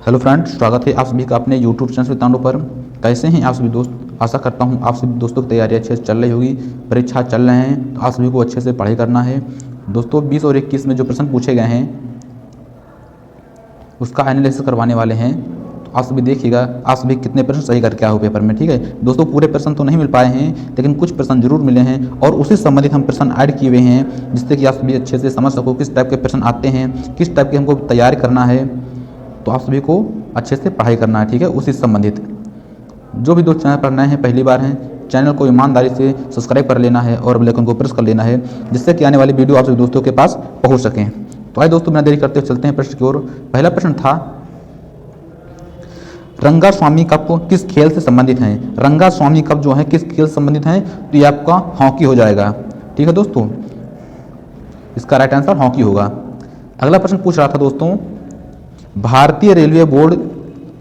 Hello friends, स्वागत है आप सभी का अपने यूट्यूब चैनल वितांडो पर। कैसे हैं आप सभी दोस्त? आशा करता हूं आप सभी दोस्तों की तैयारी अच्छे से चल रही होगी। परीक्षा चल रहे हैं तो आप सभी को अच्छे से पढ़ाई करना है। दोस्तों 20 और 21 में जो प्रश्न पूछे गए हैं उसका एनालिसिस करवाने वाले हैं, तो आप सभी देखिएगा आप सभी कितने प्रश्न सही करके आए हो पेपर में। ठीक है दोस्तों, पूरे प्रश्न तो नहीं मिल पाए हैं लेकिन कुछ प्रश्न जरूर मिले हैं और उसी से संबंधित हम प्रश्न ऐड किए हुए हैं जिससे कि आप सभी अच्छे से समझ सको किस टाइप के प्रश्न आते हैं, किस टाइप के हमको तैयार करना है। तो आप सभी को अच्छे से पढ़ाई करना है। ठीक है, उसी से संबंधित जो भी दोस्त चैनल पर नए हैं, पहली बार हैं, चैनल को ईमानदारी से सब्सक्राइब कर लेना है और बेल आइकन को प्रेस कर लेना है जिससे कि आने वाली वीडियो आप सभी दोस्तों के पास पहुंच सकें। तो आइए दोस्तों, बिना देरी करते हुए चलते हैं प्रश्न की ओर। पहला प्रश्न था, रंगास्वामी कप किस खेल से संबंधित है? रंगास्वामी कप जो है किस खेल से संबंधित है? तो ये आपका हॉकी हो जाएगा। ठीक है दोस्तों, इसका राइट आंसर हॉकी होगा। अगला प्रश्न पूछ रहा था दोस्तों, भारतीय रेलवे बोर्ड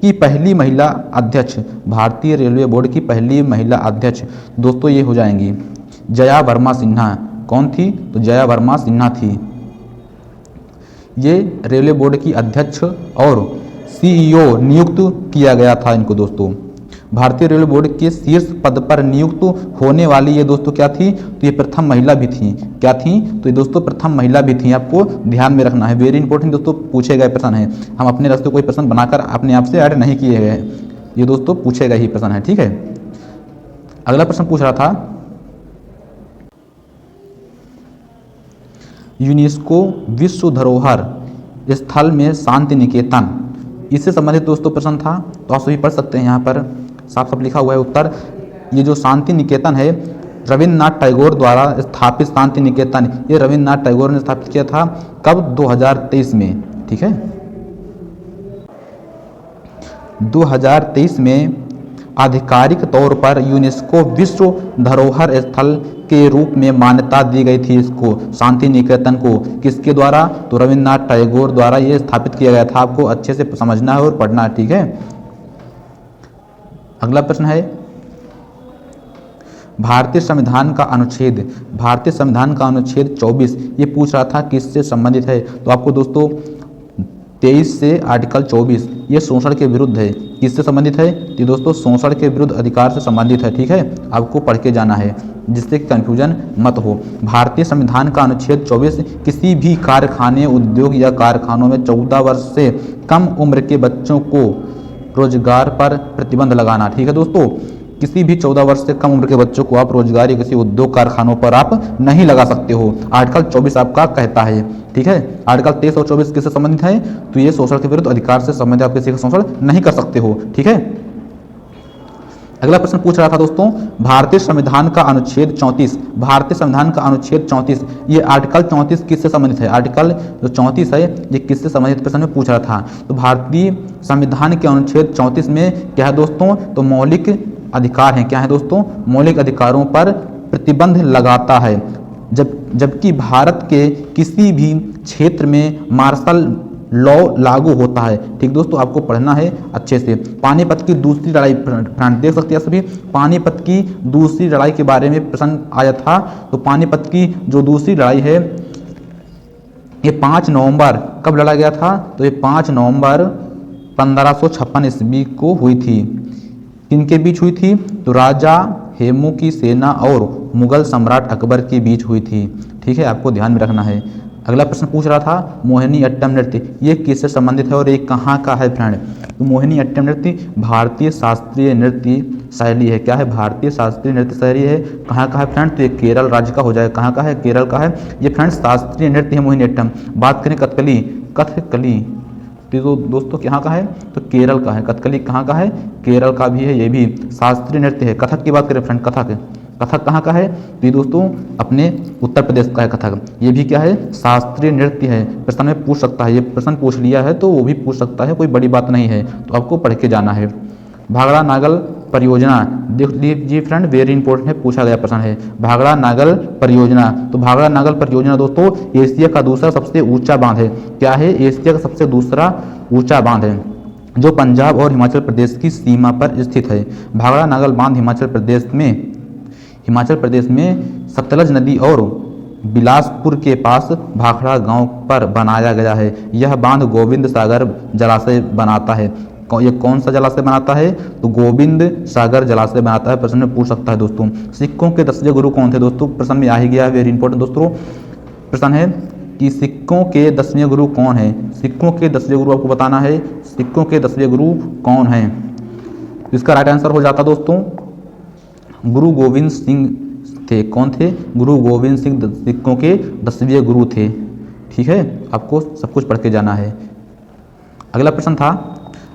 की पहली महिला अध्यक्ष, भारतीय रेलवे बोर्ड की पहली महिला अध्यक्ष दोस्तों ये हो जाएंगी जया वर्मा सिन्हा। कौन थी? तो जया वर्मा सिन्हा थी। ये रेलवे बोर्ड की अध्यक्ष और सीईओ नियुक्त किया गया था इनको दोस्तों। भारतीय रेलवे बोर्ड के शीर्ष पद पर नियुक्त होने वाली ये दोस्तों क्या थी? तो ये प्रथम महिला भी थी। क्या थी? तो ये दोस्तों प्रथम महिला भी थी। आपको ध्यान में रखना है, वेरी इंपॉर्टेंट दोस्तों पूछे गए प्रश्न है। हम अपने रास्ते कोई प्रश्न बनाकर अपने आप से ऐड नहीं किए गए, ये दोस्तों पूछे गए ही प्रश्न है। ठीक है, अगला प्रश्न पूछ रहा था, यूनेस्को विश्व धरोहर स्थल में शांति निकेतन, इससे संबंधित दोस्तों प्रश्न था। तो आप सभी पढ़ सकते हैं, यहाँ पर साफ साफ लिखा हुआ है उत्तर। ये जो शांति निकेतन है रविन्द्रनाथ टैगोर द्वारा स्थापित शांति निकेतन, ये रविन्द्रनाथ टैगोर ने स्थापित किया था। कब? 2023 में। ठीक है, 2023 में आधिकारिक तौर पर यूनेस्को विश्व धरोहर स्थल के रूप में मान्यता दी गई थी इसको, शांति निकेतन को। किसके द्वारा? तो रविन्द्रनाथ टैगोर द्वारा ये स्थापित किया गया था। आपको अच्छे से समझना है और पढ़ना है। ठीक है, अगला प्रश्न है, भारतीय संविधान का अनुच्छेद, भारतीय संविधान का अनुच्छेद 24 ये पूछ रहा था किससे संबंधित है? तो आपको दोस्तों 23 से आर्टिकल 24 ये शोषण के विरुद्ध है। किससे संबंधित है? तो दोस्तों शोषण के विरुद्ध अधिकार से संबंधित है। ठीक है, आपको पढ़ के जाना है जिससे कंफ्यूजन मत हो। भारतीय संविधान का अनुच्छेद 24 किसी भी कारखाने, उद्योग या कारखानों में 14 वर्ष से कम उम्र के बच्चों को रोजगार पर प्रतिबंध लगाना। ठीक है दोस्तों, किसी भी 14 वर्ष से कम उम्र के बच्चों को आप रोजगार या किसी उद्योग कारखानों पर आप नहीं लगा सकते हो। आर्टिकल 24 आपका कहता है। ठीक है, आर्टिकल 23 और 24 किससे संबंधित है? तो ये शोषण के विरुद्ध अधिकार से संबंधित, आप किसी का शोषण नहीं कर सकते हो। ठीक है, अगला प्रश्न पूछ रहा था दोस्तों, भारतीय संविधान का अनुच्छेद 34, भारतीय संविधान का अनुच्छेद 34 ये आर्टिकल 34 किससे संबंधित है? आर्टिकल जो 34 है ये किससे संबंधित प्रश्न में पूछ रहा था। तो भारतीय संविधान के अनुच्छेद 34 में क्या है दोस्तों? तो मौलिक अधिकार हैं। क्या है दोस्तों? मौलिक अधिकारों पर प्रतिबंध लगाता है। जबकि भारत के किसी भी क्षेत्र में मार्शल लॉ लागू होता है। ठीक दोस्तों, आपको पढ़ना है अच्छे से। पानीपत की दूसरी लड़ाई, फ्रेंड देख सकते हैं सभी, पानीपत की दूसरी लड़ाई के बारे में प्रश्न आया था। तो पानीपत की जो दूसरी लड़ाई है ये 5 नवंबर कब लड़ा गया था? तो ये 5 नवंबर 1556 ईस्वी को हुई थी। किनके बीच हुई थी? तो राजा हेमू की सेना और मुगल सम्राट अकबर के बीच हुई थी। ठीक है, आपको ध्यान में रखना है। अगला प्रश्न पूछ रहा था, मोहिनी अट्टम नृत्य ये किससे संबंधित है और ये कहाँ का है फ्रेंड? तो मोहिनी अट्टम नृत्य भारतीय शास्त्रीय नृत्य शैली है। क्या है? भारतीय शास्त्रीय नृत्य शैली है। कहाँ का है फ्रेंड? तो ये केरल राज्य का हो जाएगा। कहाँ का है? केरल का है। ये फ्रेंड शास्त्रीय नृत्य है मोहिनी अट्टम। बात करें कथकली, कथकली तो दोस्तों कहाँ का है? तो केरल का है। कथकली कहाँ का है? केरल का भी है, ये भी शास्त्रीय नृत्य है। कथक की बात करें फ्रेंड, कथक, कथक कहाँ का है? तो ये दोस्तों अपने उत्तर प्रदेश का है कथक। ये भी क्या है? शास्त्रीय नृत्य है। प्रश्न में पूछ सकता है, ये प्रश्न पूछ लिया है तो वो भी पूछ सकता है, कोई बड़ी बात नहीं है। तो आपको पढ़ के जाना है। भाखड़ा नागल परियोजना देख लीजिए फ्रेंड, वेरी इंपॉर्टेंट है, पूछा गया प्रश्न है। भाखड़ा नागल परियोजना, तो भाखड़ा नागल परियोजना दोस्तों एशिया का दूसरा सबसे ऊंचा बांध है। क्या है? एशिया का सबसे दूसरा ऊंचा बांध है जो पंजाब और हिमाचल प्रदेश की सीमा पर स्थित है। भाखड़ा नागल बांध हिमाचल प्रदेश में सतलज नदी और बिलासपुर के पास भाखड़ा गांव पर बनाया गया है। यह बांध गोविंद सागर जलाशय बनाता है। ये कौन सा जलाशय बनाता है? तो गोविंद सागर जलाशय बनाता है। प्रश्न में पूछ सकता है दोस्तों। सिक्कों के 10वें गुरु कौन थे दोस्तों? प्रश्न में आ ही गया, वेरी इंपॉर्टेंट दोस्तों। प्रश्न है कि सिक्कों के 10वें गुरु कौन है? सिक्कों के 10वें गुरु आपको बताना है, सिक्कों के 10वें गुरु कौन है। इसका राइट आंसर हो जाता दोस्तों गुरु गोविंद सिंह थे। कौन थे? गुरु गोविंद सिंह सिक्कों के 10वें गुरु थे। ठीक है, आपको सब कुछ पढ़ के जाना है। अगला प्रश्न था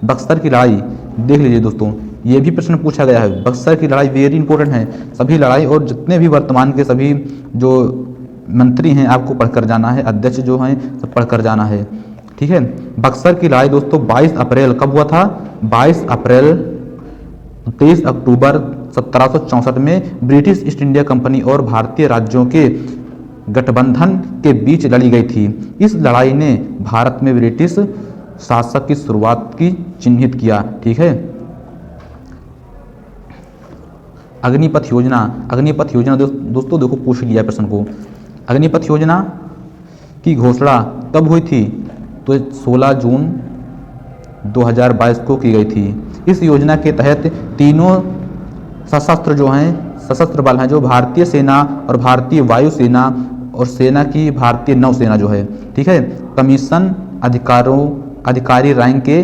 बक्सर की लड़ाई। देख लीजिए दोस्तों, ये भी प्रश्न पूछा गया है। बक्सर की लड़ाई वेरी इंपॉर्टेंट है। सभी लड़ाई और जितने भी वर्तमान के सभी जो मंत्री हैं आपको पढ़कर जाना है, अध्यक्ष जो हैं सब पढ़कर जाना है। ठीक है, बक्सर की लड़ाई दोस्तों 22 अप्रैल कब हुआ था? 22 अप्रैल 23 अक्टूबर 1764 में ब्रिटिश ईस्ट इंडिया कंपनी और भारतीय राज्यों के गठबंधन के बीच लड़ी गई थी। इस लड़ाई ने भारत में ब्रिटिश शासक की शुरुआत की चिन्हित किया। ठीक है, अग्निपथ योजना। अग्निपथ योजना दोस्तों देखो पूछ लिया प्रश्न को। अग्निपथ योजना की घोषणा कब हुई थी? तो 16 जून 2022 को की गई थी। इस योजना के तहत तीनों सशस्त्र जो हैं, सशस्त्र बल हैं, जो भारतीय सेना और भारतीय वायुसेना और सेना की भारतीय नौसेना जो है, ठीक है, कमीशन अधिकारी रैंक के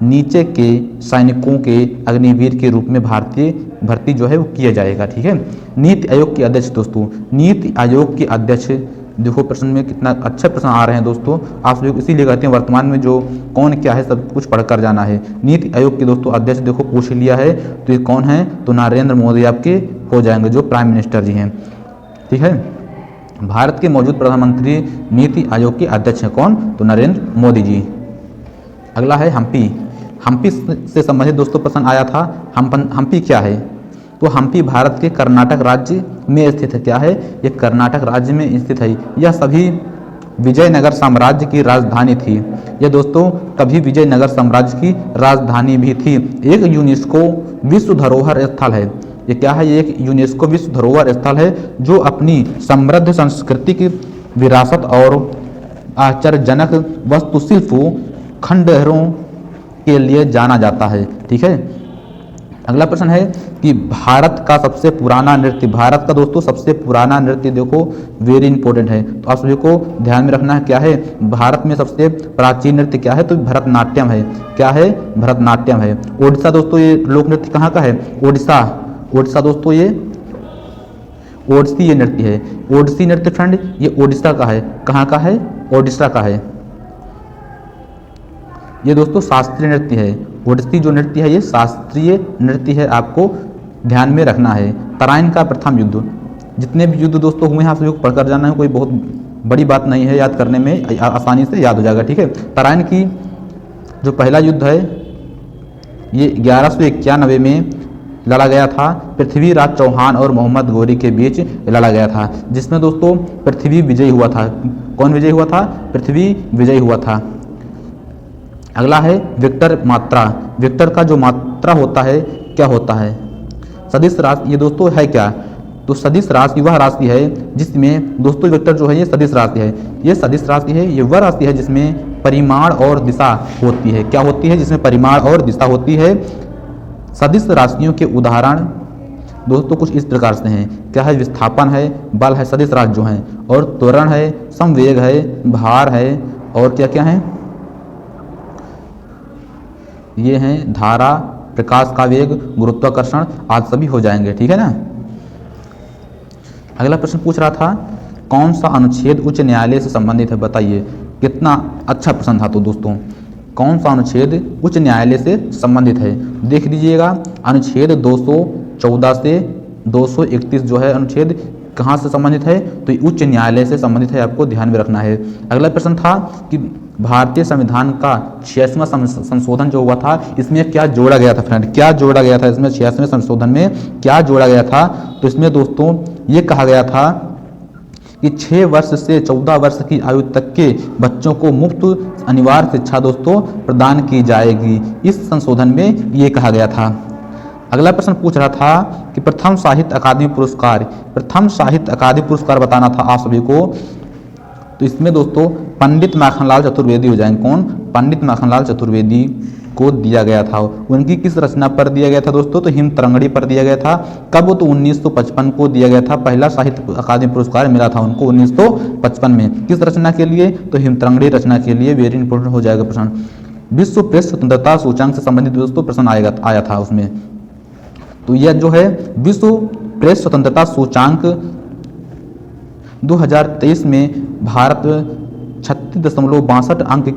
नीचे के सैनिकों के अग्निवीर के रूप में भारतीय भर्ती जो है वो किया जाएगा। ठीक है, नीति आयोग के अध्यक्ष दोस्तों, नीति आयोग के अध्यक्ष देखो प्रश्न में कितना अच्छे प्रश्न आ रहे हैं दोस्तों। आप लोग इसीलिए कहते हैं वर्तमान में जो कौन क्या है सब कुछ पढ़कर जाना है। नीति आयोग के दोस्तों अध्यक्ष देखो पूछ लिया है, तो ये कौन है? तो नरेंद्र मोदी आपके हो जाएंगे जो प्राइम मिनिस्टर जी हैं। ठीक है, भारत के मौजूद प्रधानमंत्री नीति आयोग के अध्यक्ष हैं कौन? तो नरेंद्र मोदी जी। अगला है हम्पी। हम्पी से संबंधित दोस्तों प्रश्न आया था। हम्पी क्या है? तो हम्पी भारत के कर्नाटक राज्य में स्थित है। क्या है? ये कर्नाटक राज्य में स्थित है। यह सभी विजयनगर साम्राज्य की राजधानी थी। यह दोस्तों कभी विजयनगर साम्राज्य की राजधानी भी थी। एक यूनेस्को विश्व धरोहर स्थल है। ये क्या है? ये एक यूनेस्को विश्व धरोहर स्थल है जो अपनी समृद्ध सांस्कृतिक विरासत और आश्चर्यजनक वास्तुशिल्प खंडहरों के लिए जाना जाता है। ठीक है, अगला प्रश्न है कि भारत का सबसे पुराना नृत्य। भारत का दोस्तों सबसे पुराना नृत्य देखो वेरी इंपॉर्टेंट है, तो आप सभी को ध्यान में रखना है। क्या है भारत में सबसे प्राचीन नृत्य? क्या है? तो भरतनाट्यम है। क्या है? भरतनाट्यम है। ओडिशा दोस्तों ये लोक नृत्य कहाँ का है? ओडिशा। ओडिशा दोस्तों ये ओडिसी ये नृत्य है। ओडिसी नृत्य फ्रेंड ये ओडिशा का है। कहाँ का है? ओडिशा का है। ये दोस्तों शास्त्रीय नृत्य है। ओडिसी जो नृत्य है ये शास्त्रीय नृत्य है, आपको ध्यान में रखना है। तराइन का प्रथम युद्ध। जितने भी युद्ध दोस्तों हुए हैं आप सभी को पढ़कर जाना है, कोई बहुत बड़ी बात नहीं है, याद करने में आसानी से याद हो जाएगा। ठीक है, तराइन की जो पहला युद्ध है ये 1191 में लड़ा गया था। पृथ्वीराज चौहान और मोहम्मद गौरी के बीच लड़ा गया था, जिसमें दोस्तों पृथ्वी विजयी हुआ था। कौन विजयी हुआ था? पृथ्वी विजयी हुआ था। अगला है वेक्टर मात्रा। वेक्टर का जो मात्रा होता है क्या होता है? सदिश राशि। ये दोस्तों है क्या? तो सदिश राशि वह राशि है जिसमें दोस्तों वेक्टर जो है ये सदिश राशि है। ये सदिश राशि है, ये वह राशि है जिसमें परिमाण और दिशा होती है। क्या होती है? जिसमें परिमाण और दिशा होती है। सदिश राशियों के उदाहरण दोस्तों कुछ इस प्रकार से हैं। क्या है? विस्थापन है, बल है, सदिश राशि जो हैं, और त्वरण है, संवेग है, भार है, और क्या क्या है? ये हैं धारा, प्रकाश का वेग, गुरुत्वाकर्षण आज सभी हो जाएंगे। ठीक है ना। अगला प्रश्न पूछ रहा था कौन सा अनुच्छेद उच्च न्यायालय से संबंधित है? बताइए, कितना अच्छा प्रश्न था। तो दोस्तों कौन सा अनुच्छेद उच्च न्यायालय से संबंधित है? देख लीजिएगा, अनुच्छेद 214 से 231 जो है अनुच्छेद कहाँ से संबंधित है? तो उच्च न्यायालय से संबंधित है, आपको ध्यान में रखना है। अगला प्रश्न था कि भारतीय संविधान का 86वां संशोधन जो हुआ था इसमें क्या जोड़ा गया था? फ्रेंड क्या जोड़ा गया था इसमें? 86वें संशोधन में क्या जोड़ा गया था? तो इसमें दोस्तों ये कहा गया था कि 6 वर्ष से 14 वर्ष की आयु तक के बच्चों को मुफ्त अनिवार्य शिक्षा दोस्तों प्रदान की जाएगी। इस संशोधन में ये कहा गया था। अगला प्रश्न पूछ रहा था कि प्रथम साहित्य अकादमी पुरस्कार बताना था आप सभी को। तो इसमें दोस्तों पंडित माखनलाल चतुर्वेदी हो जाएंगे। कौन? पंडित माखनलाल चतुर्वेदी को दिया गया था। उनकी किस रचना पर दिया गया था दोस्तों? तो हिमतरंगड़ी पर दिया गया था। कब? तो 1955 को दिया गया था। पहला साहित्य अकादमी पुरस्कार मिला था उनको 1955 में। किस रचना के लिए? तो हिमतरंगड़ी रचना के लिए। वेरी इंपॉर्टेंट हो जाएगा प्रश्न। विश्व प्रेस स्वतंत्रता सूचांक से संबंधित दोस्तों प्रश्न आया था उसमें। तो यह जो है विश्व प्रेस स्वतंत्रता सूचांक 2023 में भारत 36.62 अंक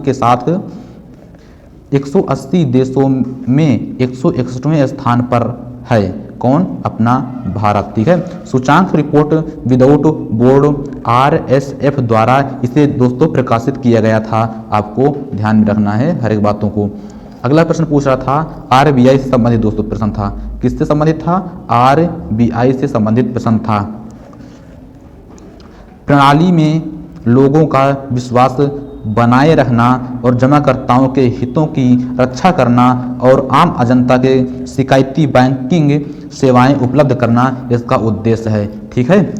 के साथ 180 देशों में 161वें स्थान पर है। कौन? अपना भारत। ठीक है। सूचांक रिपोर्ट विदाउट बोर्ड RSF द्वारा इसे दोस्तों प्रकाशित किया गया था। आपको ध्यान में रखना है हर एक बातों को। अगला प्रश्न पूछ रहा था RBI से संबंधित दोस्तों प्रश्न था। किससे संबंधित था? RBI से संबंधित प्रश्न था। प्रणाली में लोगों का विश्वास बनाए रखना और जमाकर्ताओं के हितों की रक्षा करना और आम जनता के शिकायती बैंकिंग सेवाएं उपलब्ध करना इसका उद्देश्य है। ठीक है।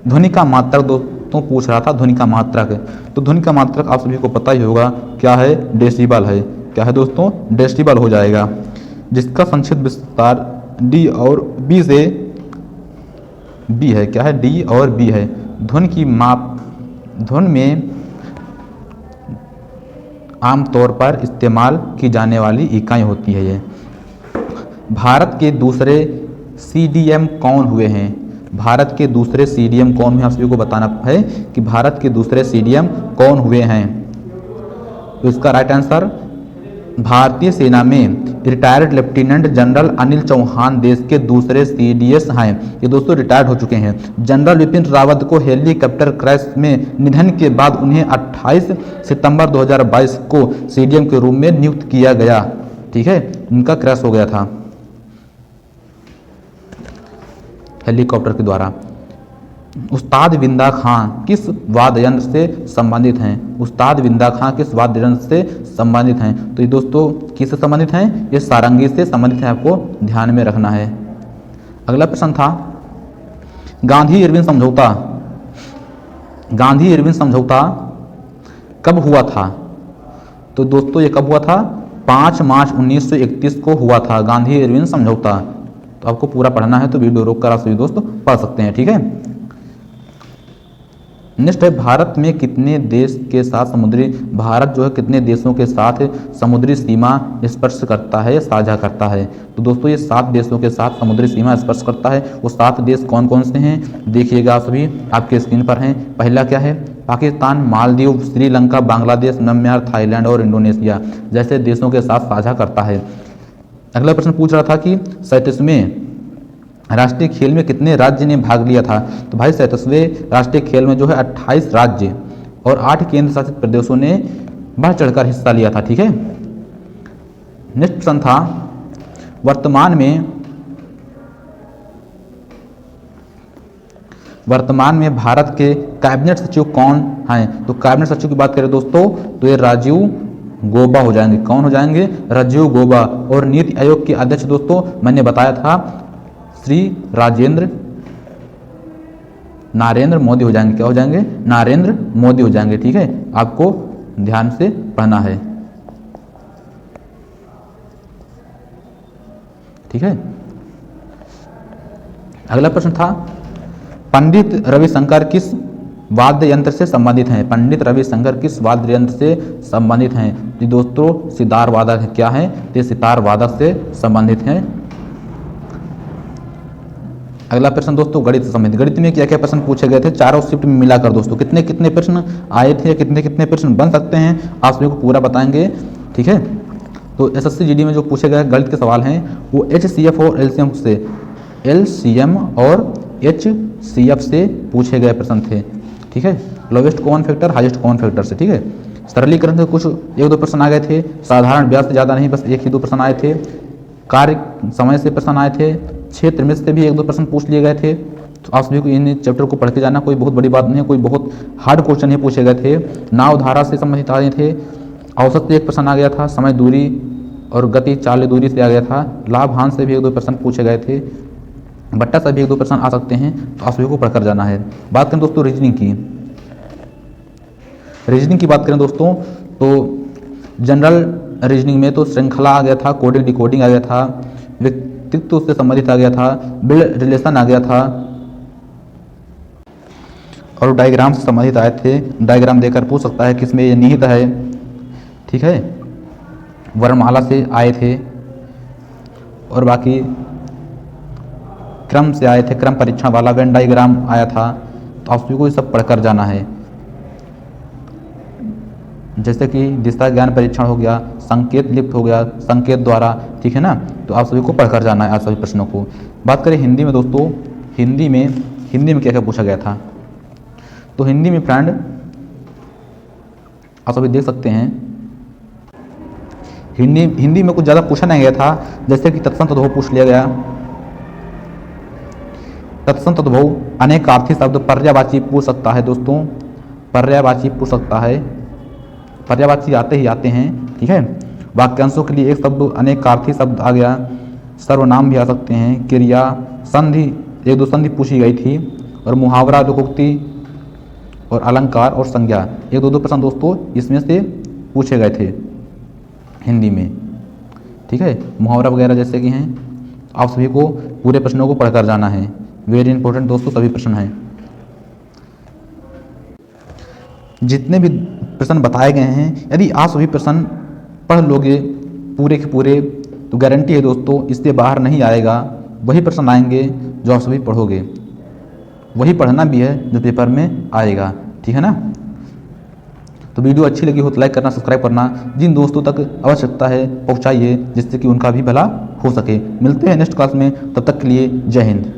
ध्वनि का मात्रक दोस्तों पूछ रहा था। ध्वनि का मात्रक, तो ध्वनि का मात्रक आप सभी को पता ही होगा क्या है? डेसिबल है। क्या है दोस्तों? डेसिबल हो जाएगा, जिसका संक्षिप्त विस्तार D और B से B है। क्या है? D और B है। ध्वनि में आमतौर पर इस्तेमाल की जाने वाली इकाई होती है ये। भारत के दूसरे CDM कौन हुए हैं? भारत के दूसरे CDM कौन हुए? आप सभी को बताना है कि भारत के दूसरे CDM कौन हुए हैं। तो इसका राइट आंसर भारतीय सेना में retired lieutenant general Anil Chauhan देश के दूसरे CDS हैं। ये दोस्तों रिटायर्ड हो चुके हैं। जनरल विपिन रावत को हेलीकॉप्टर क्रैश में निधन के बाद उन्हें 28 सितंबर 2022 को CDM के रूप में नियुक्त किया गया। ठीक है। उनका क्रैश हो गया था हेलीकॉप्टर के द्वारा। उस्ताद बिंदा खां किस वाद्य यंत्र से संबंधित हैं? उस्ताद बिंदा खां किस वाद्य यंत्र से संबंधित हैं? तो ये दोस्तों किससे संबंधित हैं? ये सारंगी से संबंधित है। आपको ध्यान में रखना है। अगला प्रश्न था गांधी इरविन समझौता कब हुआ था? तो दोस्तों ये कब हुआ था? 5 मार्च 1931 को हुआ था गांधी इरविन समझौता। तो आपको पूरा पढ़ना है तो वीडियो रोक कर आप सभी दोस्तों पढ़ सकते हैं। ठीक है। नेक्स्ट है भारत में कितने देश के साथ भारत जो है कितने देशों के साथ समुद्री सीमा स्पर्श करता है, साझा करता है? तो दोस्तों ये 7 देशों के साथ समुद्री सीमा स्पर्श करता है। वो 7 देश कौन कौन से हैं देखिएगा, सभी आपके स्क्रीन पर हैं। पहला क्या है? पाकिस्तान, मालदीव, श्रीलंका, बांग्लादेश, म्यांमार, थाईलैंड और इंडोनेशिया जैसे देशों के साथ साझा करता है। अगला प्रश्न पूछ रहा था कि 37वें राष्ट्रीय खेल में कितने राज्य ने भाग लिया था? तो भाई 37वें राष्ट्रीय खेल में जो है 28 राज्य और 8 केंद्र शासित प्रदेशों ने बढ़ चढ़कर हिस्सा लिया था। ठीक है। नेक्स्ट प्रश्न था वर्तमान में भारत के कैबिनेट सचिव कौन हैं? तो कैबिनेट सचिव की बात करें दोस्तों तो ये राजीव गौबा हो जाएंगे। कौन हो जाएंगे? राजीव गौबा। और नीति आयोग के अध्यक्ष दोस्तों मैंने बताया था श्री नरेंद्र मोदी हो जाएंगे। क्या हो जाएंगे? नरेंद्र मोदी हो जाएंगे। ठीक है। आपको ध्यान से पढ़ना है। ठीक है। अगला प्रश्न था पंडित रविशंकर किस वाद्य यंत्र से संबंधित हैं? पंडित रविशंकर किस वाद्य यंत्र से संबंधित हैं? जी दोस्तों सितार वादक है। क्या है? ये सितार वादक से संबंधित हैं। अगला प्रश्न दोस्तों गणित से संबंधित। गणित में क्या क्या प्रश्न पूछे गए थे चारों शिफ्ट में मिलाकर दोस्तों कितने कितने प्रश्न आए थे, कितने कितने प्रश्न बन सकते हैं आप सभी को पूरा बताएंगे। ठीक है। तो SSC GD में जो पूछे गए गणित के सवाल हैं वो HCF और LCM और HCF से पूछे गए प्रश्न थे। ठीक है। Lowest common factor, highest common factor से। ठीक है। सरलीकरण से कुछ 1-2 प्रश्न आ गए थे। साधारण ब्याज से ज़्यादा नहीं, बस 1 ही 2 प्रश्न आए थे। कार्य समय से प्रश्न आए थे। क्षेत्र में से भी 1-2 प्रश्न पूछ लिए गए थे। तो आप सभी को इन चैप्टर को पढ़ के जाना, कोई बहुत बड़ी बात नहीं है, कोई बहुत हार्ड क्वेश्चन ही पूछे गए थे। नाव धारा से संबंधित आए थे। औसत से 1 प्रश्न आ गया था। समय, दूरी और गति, चाल, दूरी से आ गया था। लाभांश से भी 1-2 प्रश्न पूछे गए थे। बट्टा से भी 1-2 प्रश्न आ सकते हैं, तो आप सभी को पढ़कर जाना है। बात करें दोस्तों रीजनिंग की, बात करें दोस्तों तो जनरल रीजनिंग में तो श्रृंखला आ गया था, कोडिंग डिकोडिंग आ गया था, व्यक्तित्व से संबंधित आ गया था, बिल्ड रिलेशन आ गया था, और डायग्राम से संबंधित आए थे। डायग्राम देकर पूछ सकता है किसमें ये निहित है, ठीक है। वर्णमाला से आए थे, और बाकी क्रम से आए थे, क्रम परीक्षण वाला वेन डायग्राम आया था। तो आप सभी को ये सब पढ़कर जाना है। जैसे कि दिशा ज्ञान परीक्षण हो गया, संकेत लिप्त हो गया, संकेत द्वारा, ठीक है ना। तो आप सभी को पढ़कर जाना है आज सभी प्रश्नों को। बात करें हिंदी में दोस्तों, हिंदी में क्या क्या पूछा गया था। तो हिंदी में फ्रेंड आप सभी देख सकते हैं, हिंदी में कुछ ज़्यादा पूछा नहीं गया था। जैसे कि तत्सम तद्भव पूछ लिया गया। तत्सम तद्भव अनेकार्थी शब्द पर्यायवाची पूछ सकता है दोस्तों, पर्यायवाची पूछ सकता है। पर्यायवाची आते ही आते हैं, ठीक है। वाक्यांशों के लिए एक शब्द अनेकार्थी शब्द आ गया। सर्वनाम भी आ सकते हैं। क्रिया, संधि, 1-2 संधि पूछी गई थी, और मुहावरा, लोकोक्ति और अलंकार और संज्ञा, 1-2 प्रश्न दोस्तों इसमें से पूछे गए थे हिंदी में, ठीक है। मुहावरा वगैरह जैसे कि हैं। आप सभी को पूरे प्रश्नों को पढ़कर जाना है। वेरी इंपॉर्टेंट दोस्तों सभी प्रश्न हैं। जितने भी प्रश्न बताए गए हैं, यदि आप सभी प्रश्न पढ़ लोगे पूरे के पूरे, तो गारंटी है दोस्तों इससे बाहर नहीं आएगा। वही प्रश्न आएंगे जो आप सभी पढ़ोगे, वही पढ़ना भी है जो पेपर में आएगा, ठीक है ना। तो वीडियो अच्छी लगी हो तो लाइक करना, सब्सक्राइब करना, जिन दोस्तों तक आवश्यकता है पहुंचाइए, जिससे कि उनका भी भला हो सके। मिलते हैं नेक्स्ट क्लास में, तब तक के लिए जय हिंद।